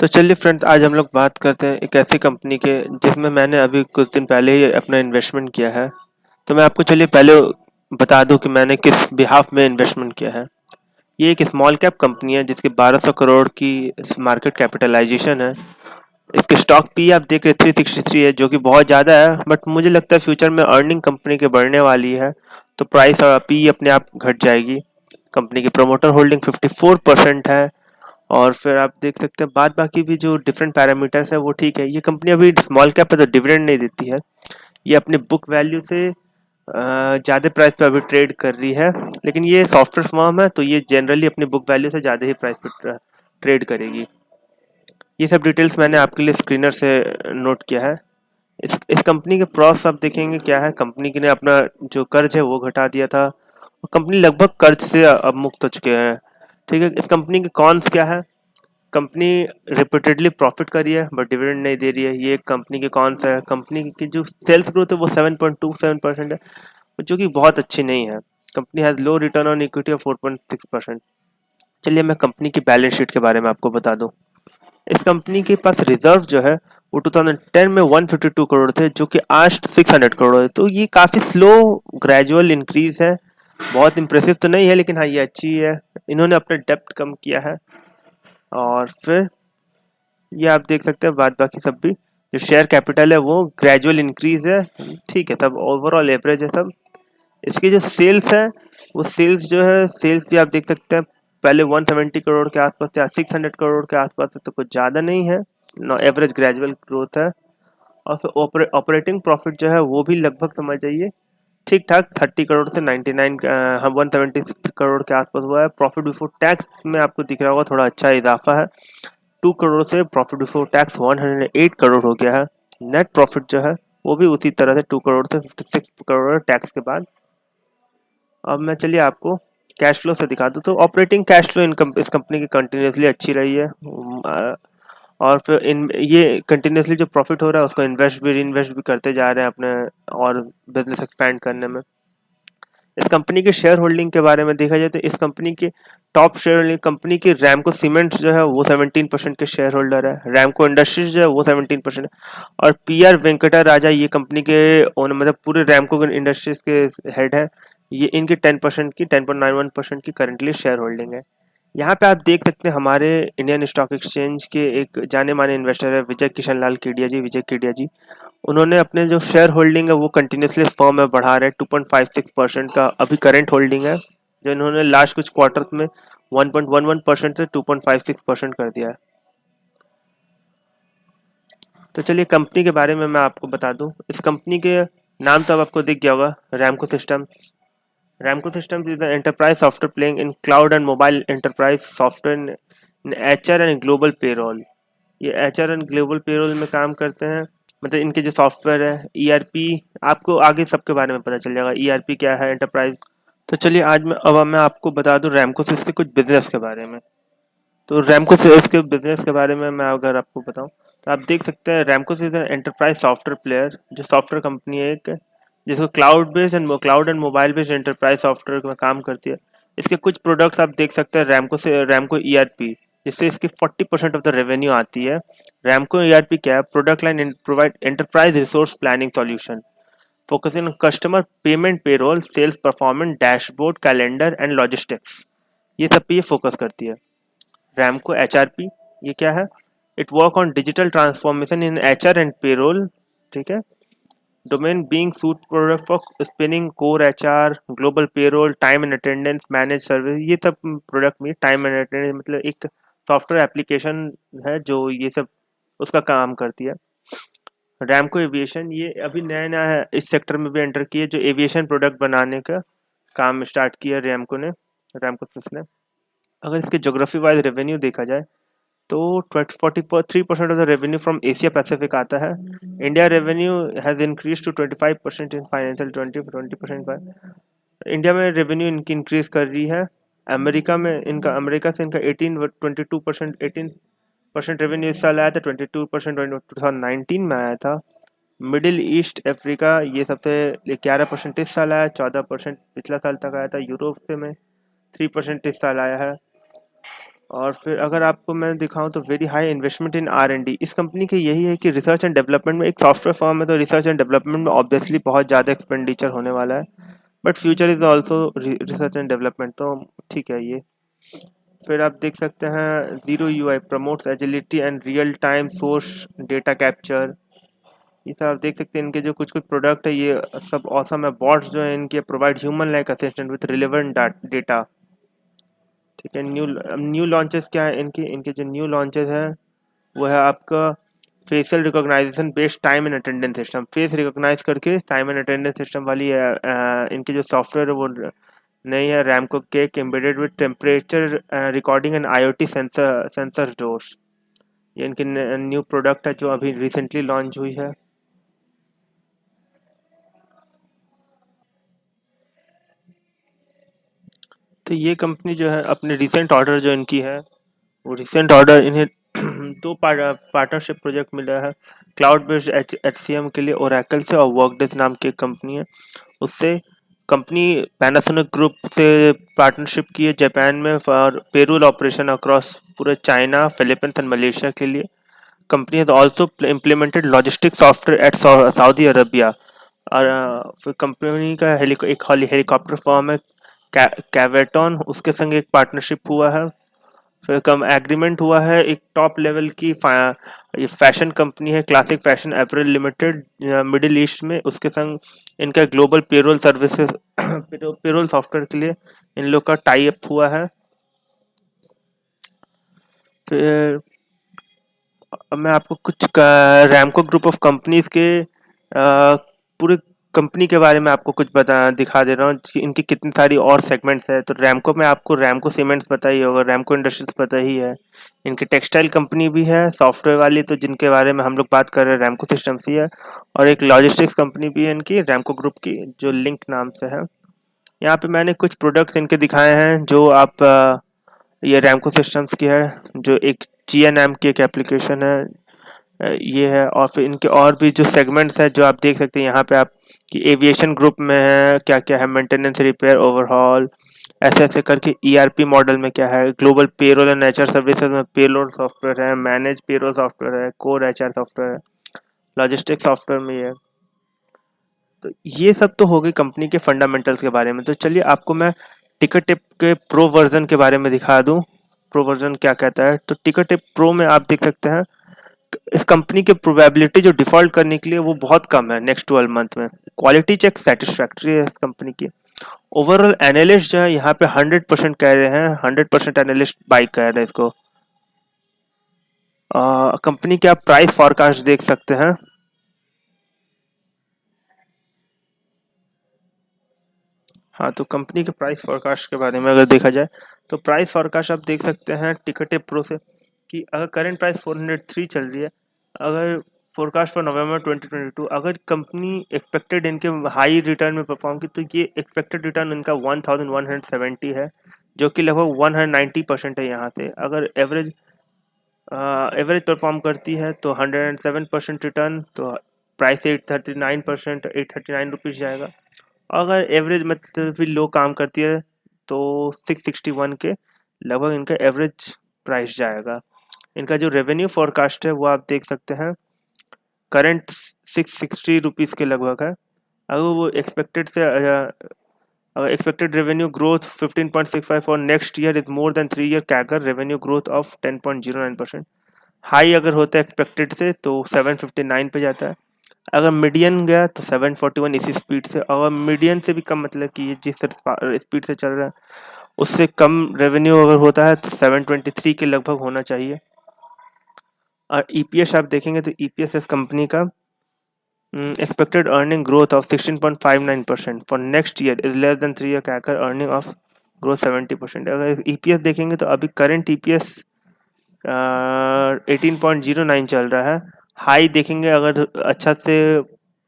तो चलिए फ्रेंड्स, आज हम लोग बात करते हैं एक ऐसी कंपनी के जिसमें मैंने अभी कुछ दिन पहले ही अपना इन्वेस्टमेंट किया है। तो मैं आपको चलिए पहले बता दूं कि मैंने किस बिहाफ में इन्वेस्टमेंट किया है। ये एक स्मॉल कैप कंपनी है जिसकी 1200 करोड़ की मार्केट कैपिटलाइजेशन है। इसके स्टॉक पी आप देख रहे 363 है, जो कि बहुत ज़्यादा है, बट मुझे लगता है फ्यूचर में अर्निंग कंपनी के बढ़ने वाली है तो प्राइस और पी अपने आप घट जाएगी। कंपनी की प्रोमोटर होल्डिंग 54% है। और फिर आप देख सकते हैं बाद बाकी भी जो डिफरेंट पैरामीटर्स है वो ठीक है। ये कंपनी अभी स्मॉल कैप है तो डिविडेंड नहीं देती है। ये अपने बुक वैल्यू से ज़्यादा प्राइस पे अभी ट्रेड कर रही है, लेकिन ये सॉफ्टवेयर फर्म है तो ये जनरली अपनी बुक वैल्यू से ज़्यादा ही प्राइस पे ट्रेड करेगी। ये सब डिटेल्स मैंने आपके लिए स्क्रीनर से नोट किया है। इस कंपनी के प्रॉस आप देखेंगे क्या है। कंपनी ने अपना जो कर्ज है वो घटा दिया था और कंपनी लगभग कर्ज से अब मुक्त हो चुके हैं। ठीक है, इस कंपनी के कॉन्स क्या है। कंपनी रिपीटेडली प्रॉफिट कर रही है बट डिविडेंड नहीं दे रही है। ये कंपनी के कॉन्स है। कंपनी की जो सेल्स ग्रोथ है वो 7.27% है, जो कि बहुत अच्छी नहीं है। Company has low return on equity of 4.6%। चलिए मैं कंपनी की बैलेंस शीट के बारे में आपको बता दूं। इस कंपनी के पास रिजर्व जो है वो 2010 में 152 करोड़ थे, जो कि आज 600 करोड़ है। तो ये काफ़ी स्लो ग्रेजुअल इंक्रीज है। बहुत इंप्रेसिव तो नहीं है, लेकिन हाँ ये अच्छी है। इन्होंने अपना डेप्ट कम किया है। और फिर ये आप देख सकते हैं बाद बाकी सब भी जो शेयर कैपिटल है वो ग्रेजुअल इंक्रीज है। ठीक है, सब ओवरऑल एवरेज है सब। इसकी जो सेल्स है वो सेल्स जो है सेल्स भी आप देख सकते हैं पहले 170 करोड़ के आसपास थे, 600 करोड़ के आसपास है, तो कुछ ज़्यादा नहीं है। एवरेज ग्रेजुअल ग्रोथ है। और फिर ऑपरेटिंग प्रॉफिट जो है वो भी लगभग समझ जाइए ठीक ठाक 30 करोड़ से 99 170 करोड़ के आसपास हुआ है। प्रॉफिट बिफोर टैक्स में आपको दिख रहा होगा थोड़ा अच्छा इजाफा है। 2 करोड़ से प्रॉफिट बिफोर टैक्स 108 करोड़ हो गया है। नेट प्रॉफिट जो है वो भी उसी तरह से 2 करोड़ से 56 करोड़ टैक्स के बाद। अब मैं चलिए आपको कैश फ्लो से दिखा दूँ तो ऑपरेटिंग कैश फ्लो इनकम इस कंपनी की कंटिन्यूसली अच्छी रही है। और फिर इन ये कंटिन्यूसली जो प्रॉफिट हो रहा है उसको इन्वेस्ट भी री भी करते जा रहे हैं अपने और बिजनेस एक्सपैंड करने में। इस कंपनी के शेयर होल्डिंग के बारे में देखा जाए तो इस कंपनी के टॉप शेयर होल्डिंग कंपनी की रैमको सीमेंट्स जो है वो 17% के शेयर होल्डर है। रैमको इंडस्ट्रीज जो है वो 17% है। और पी आर वेंकटा राजा ये कंपनी के ओनर मतलब पूरे रैमको इंडस्ट्रीज के हेड है। ये इनकी 10% की 10.91% की करंटली शेयर होल्डिंग है। यहाँ पे आप देख सकते हैं हमारे इंडियन स्टॉक एक्सचेंज के एक जाने माने इन्वेस्टर है विजय किशन लाल केडिया जी, विजय केडिया जी। उन्होंने अपने जो शेयर होल्डिंग है वो कंटिन्यूसली फर्म में बढ़ा रहे हैं। 2.56% का अभी करंट होल्डिंग है, जो इन्होंने लास्ट कुछ क्वार्टर्स में 1.11% से 2.56% कर दिया है। तो चलिए कंपनी के बारे में मैं आपको बता दूं। इस कंपनी के नाम तो अब आपको दिख गया होगा, Ramco systems. Ramco Systems is an enterprise software playing in cloud and mobile enterprise software in HR and global payroll। ये HR एंड ग्लोबल पेरोल में काम करते हैं। मतलब इनके जो सॉफ्टवेयर है ERP, आपको आगे सबके बारे में पता चल जाएगा ERP क्या है एंटरप्राइज। तो चलिए अब मैं आपको बता दूं रैमको से इसके कुछ बिजनेस के बारे में। तो रैमको से इसके बिजनेस के बारे में मैं अगर आपको बताऊं तो आप देख सकते हैं रैमको से एंटरप्राइज सॉफ्टवेयर प्लेयर जो सॉफ्टवेयर कंपनी है एक, जिसको cloud and mobile based enterprise software में काम करती है। इसके कुछ प्रोडक्ट्स आप देख सकते हैं रैमको ERP, जिससे इसकी 40% ऑफ द रेवेन्यू आती है। रैमको ERP क्या है, product line provide enterprise resource planning solution focusing on customer payment payroll sales performance dashboard calendar and logistics, ये सब पे ये फोकस करती है। रैमको HRP ये क्या है, it work on digital transformation in HR and payroll. ठीक है, domain being suit product for spinning core HR global payroll time and attendance manage service. ये सब प्रोडक्ट में टाइम एंड अटेंडेंस मतलब एक सॉफ्टवेयर एप्लीकेशन है जो ये सब उसका काम करती है। रैमको एविएशन ये अभी नया नया है, इस सेक्टर में भी एंटर किया, जो एविएशन प्रोडक्ट बनाने का काम स्टार्ट किया रैमको ने। अगर इसके जोग्राफी वाइज रेवेन्यू देखा जाए तो 43% of the revenue from Asia Pacific आता है। India revenue has increase to 25% in financial 20% India में रेवेन्यू इनकी इंक्रीज कर रही है। अमेरिका से इनका 18% रेवेन्यू इस साल आया था, 22% 2019 में आया था। मिडिल ईस्ट अफ्रीका ये सबसे 11% इस साल आया, 14% पिछला साल तक आया था। यूरोप से में 3% इस साल आया है। और फिर अगर आपको मैं दिखाऊं तो वेरी हाई इन्वेस्टमेंट इन R&D। इस कंपनी के यही है कि रिसर्च एंड डेवलपमेंट में, एक सॉफ्टवेयर फर्म है तो रिसर्च एंड डेवलपमेंट में ऑब्वियसली बहुत ज़्यादा एक्सपेंडिचर होने वाला है, but future is also research and development, तो ठीक है ये। फिर आप देख सकते हैं zero UI promotes agility and real time source data capture. ये सब आप देख सकते हैं, इनके जो कुछ कुछ प्रोडक्ट है ये सब ऑसम है। बॉट्स जो है इनके provide human like assistant with relevant data. ठीक है, न्यू लॉन्चेस क्या है इनके, इनके जो न्यू लॉन्चेस है वो है आपका facial recognition based time and attendance system. Face recognize करके टाइम एंड अटेंडेंस सिस्टम वाली है इनके जो सॉफ्टवेयर है वो नई है, रैमको केक embedded with temperature recording and IoT sensor doors. ये इनकी न्यू प्रोडक्ट है जो अभी रिसेंटली लॉन्च हुई है। तो ये कंपनी जो है अपने रिसेंट ऑर्डर जो इनकी है, वो रिसेंट ऑर्डर इन्हें दो पार्टनरशिप प्रोजेक्ट मिला है क्लाउड बेस्ड HCM के लिए ओरेकल से, और वर्कडेज नाम की एक कंपनी है उससे। कंपनी पैनासोनिक ग्रुप से पार्टनरशिप की है जापान में फॉर पेरोल ऑपरेशन अक्रॉस पूरे चाइना, फिलीपींस एंड मलेशिया के लिए। Company has also implemented logistic software at Saudi Arabia. और फिर कंपनी का एक हेलीकॉप्टर फर्म है कैवेटॉन, उसके संग एक पार्टनरशिप हुआ है। फिर कम एग्रीमेंट हुआ है एक टॉप लेवल की ये फैशन कंपनी है क्लासिक फैशन अप्रैल लिमिटेड मिडिल ईस्ट में, उसके संग इनका global payroll services payroll software के लिए इन लोग का टाई अप हुआ है। फिर अब मैं आपको कुछ रैमको ग्रुप ऑफ कंपनीज के पूरे कंपनी के बारे में आपको कुछ बता दिखा दे रहा हूँ कि इनकी कितनी सारी और सेगमेंट्स है। तो रैमको में आपको रैमको सीमेंट्स पता ही होगा, रैमको इंडस्ट्रीज पता ही है। इनकी टेक्सटाइल कंपनी भी है सॉफ्टवेयर वाली, तो जिनके बारे में हम लोग बात कर रहे हैं रैमको सिस्टम्स ही है। और एक लॉजिस्टिक्स कंपनी भी है इनकी रैमको ग्रुप की जो लिंक नाम से है। यहाँ पे मैंने कुछ प्रोडक्ट्स इनके दिखाए हैं जो आप ये रैमको सिस्टम्स की है, जो एक GNM की एक एप्लीकेशन है ये है। और फिर इनके और भी जो सेगमेंट्स हैं जो आप देख सकते हैं यहाँ पे आप कि एविएशन ग्रुप में है क्या क्या है, मेंटेनेंस, रिपेयर, ओवरहॉल, ऐसे ऐसे करके। ERP मॉडल में क्या है, global payroll and HR services में पेरोल सॉफ्टवेयर है, मैनेज पेरोल सॉफ्टवेयर है, कोर HR सॉफ्टवेयर है, लॉजिस्टिक सॉफ्टवेयर में ये। तो ये सब तो हो गई कंपनी के फंडामेंटल्स के बारे में। तो चलिए आपको मैं टिकट टिप के प्रो वर्जन के बारे में दिखा दूं। प्रो वर्जन क्या कहता है, तो टिकट टिप प्रो में आप देख सकते हैं इस कंपनी की प्रोबेबिलिटी जो डिफॉल्ट करने के लिए वो बहुत कम है नेक्स्ट 12 मंथ में। क्वालिटी चेक सेटिस्फैक्ट्री है इस कंपनी की। ओवरऑल एनालिस्ट जो है यहाँ पे 100% कह रहे हैं, 100% एनालिस्ट बाई कह रहे हैं इसको। कंपनी के आप प्राइस फॉरकास्ट देख सकते हैं। हाँ, तो कंपनी के प्राइस फॉरकास्ट के बारे में अगर देखा जाए तो प्राइस फॉरकास्ट आप देख सकते हैं टिकट प्रो से कि अगर करंट प्राइस 403 चल रही है, अगर फोरकास्ट फॉर नवंबर 2022, अगर कंपनी एक्सपेक्टेड इनके हाई रिटर्न में परफॉर्म की तो ये एक्सपेक्टेड रिटर्न इनका 1170 है, जो कि लगभग 190% है। यहाँ से अगर एवरेज परफॉर्म करती है तो 107% रिटर्न, तो प्राइस 839%, 839 रुपीज़ जाएगा। अगर एवरेज मतलब भी लो काम करती है तो 661 के लगभग इनका एवरेज प्राइस जाएगा। इनका जो रेवेन्यू फॉरकास्ट है वो आप देख सकते हैं करंट 660 रुपीज़ के लगभग है। अगर वो एक्सपेक्टेड से expected revenue growth 15.65 for next year is more than 3 year CAGR revenue growth of 10.09%। High अगर होता है एक्सपेक्टेड से तो 759 पे जाता है। अगर मीडियन गया तो 741 इसी स्पीड से। अगर मीडियन से भी कम मतलब कि ये जिस स्पीड से चल रहा है उससे कम रेवेन्यू अगर होता है तो 723 के लगभग होना चाहिए। और EPS आप देखेंगे तो EPS इस कंपनी का expected earning growth of 16.59% for next year is less than 3 year CAGR earning of growth 70%। अगर EPS देखेंगे तो अभी करंट EPS 18.09 चल रहा है। हाई देखेंगे अगर अच्छा से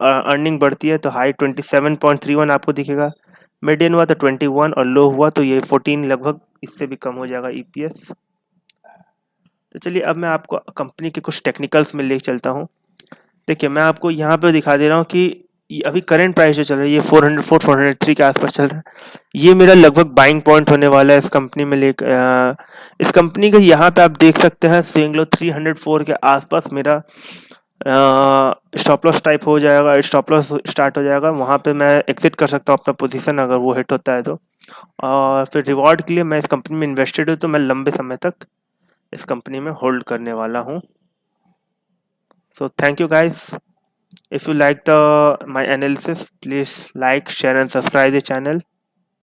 अर्निंग बढ़ती है तो हाई 27.31 आपको दिखेगा, मीडियन हुआ तो 21 और लो हुआ तो ये 14 लगभग, इससे भी कम हो जाएगा EPS। तो चलिए अब मैं आपको कंपनी के कुछ टेक्निकल्स में ले चलता हूँ। देखिए मैं आपको यहाँ पे दिखा दे रहा हूँ कि अभी करंट प्राइस जो चल रहा है ये 404 403 के आसपास चल रहा है। ये मेरा लगभग बाइंग पॉइंट होने वाला है इस कंपनी में इस कंपनी का यहाँ पे आप देख सकते हैं सेइंग लो 304 के आसपास मेरा स्टॉप लॉस टाइप हो जाएगा, स्टॉप लॉस स्टार्ट हो जाएगा। वहाँ पे मैं एग्जिट कर सकता हूँ अपना पोजीशन अगर वो हिट होता है तो। और फिर रिवॉर्ड के लिए मैं इस कंपनी में इन्वेस्टेड हूँ, तो मैं लंबे समय तक इस कंपनी में होल्ड करने वाला हूँ। So thank you guys. If you like my analysis, please like, share and subscribe the channel.